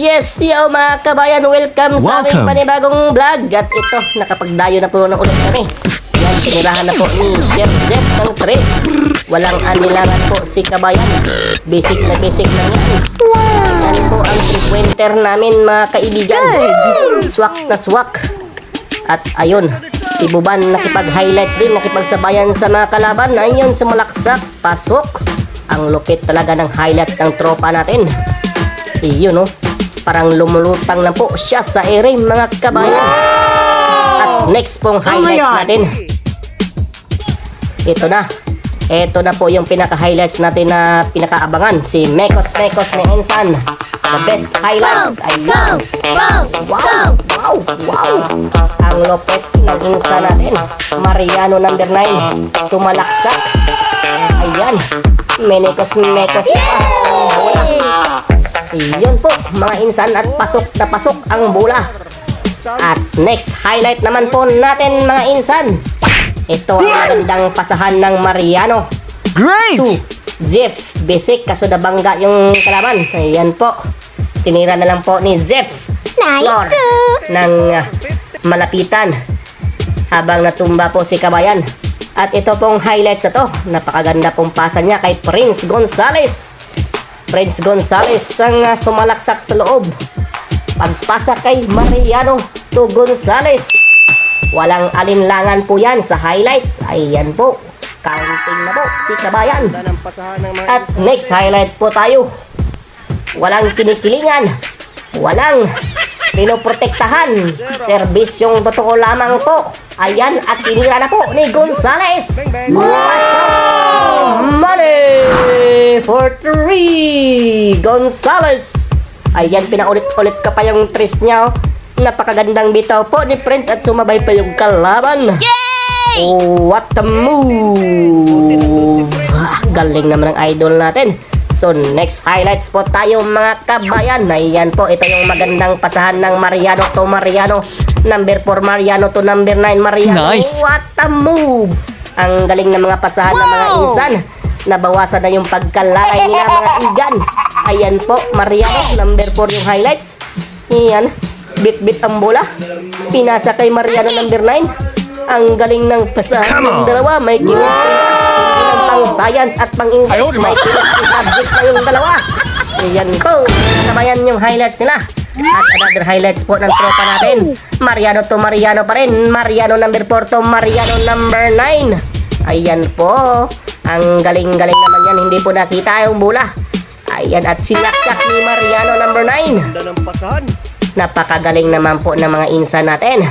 Yo mga kabayan, welcome sa aming panibagong vlog. At ito, nakapagdayo na po ng ulit kami. Yan, tinirahan na po ni Chef Jet ng Tres. Walang anilangan po si kabayan. Basic na lang yan. Yan po ang frequenter namin mga kaibigan. Swak na swak. At ayun, si Buban nakipag-highlights din, nakipagsabayan sa mga kalaban. Ayun, sumalaksak, pasok. Ang lupit talaga ng highlights ng tropa natin. Iyon no, parang lumulutang na po siya sa ere mga kabayan. At next pong highlights natin. Ito na po yung pinaka-highlights natin na pinakaabangan. Si Mekos ni Ensan. The best highlight. Ayan. Wow. Ang lupit ng Ensan natin. Mariano number 9. Sumalaksak. Ayan. Mekos pa. Iyon po mga insan, at pasok na pasok ang bola. At next highlight naman po natin mga insan. Ito ang magandang pasahan ng Mariano. Great! To Jeff Basic, kaso nabangga yung kalaban. Ayan po, tinira na lang po ni Jeff Lord ng malapitan habang natumba po si kabayan. At ito pong highlights na to, napakaganda pong pasa niya kay Prince Gonzales ang sumalaksak sa loob. Pagpasa kay Mariano to Gonzales. Walang alinlangan po yan sa highlights. Ayan po. Counting na po si kabayan. At next highlight po tayo. Walang kinikilingan. Walang pinoprotektahan. Serbisyong totoo lamang po. Ayan, at tinira na po ni Gonzales. Money for 3 Gonzales. Ayan, pinaulit-ulit ka pa yung tres niya. Napakagandang bitaw po ni Prince at sumabay pa yung kalaban. Yay! Oh, what a move! Galing naman ang idol natin. So next highlights po tayo mga kabayan. Ayan po, ito yung magandang pasahan ng Mariano to Mariano. Number 4 Mariano to number 9 Mariano. Nice! What a move! Ang galing ng mga pasahan ng mga insan. Nabawasan na yung pagkalalay nila mga igan. Ayan po, Mariano, number 4 yung highlights. Ayan, bit-bit ang bola. Pinasa kay Mariano number 9. Ang galing ng pasahan ng dalawa. May chemistry. Pang science at pang English. May chemistry subject na yung dalawa. Ayan po, nabayan yung highlights nila. At another highlights po ng tropa natin. Mariano to Mariano pa rin. Mariano number 4 to Mariano number 9. Ayan po. Ang galing-galing naman yan. Hindi po nakita yung bola. Ayan, at sinaksak ni Mariano number 9. Napakagaling naman po ng mga insan natin.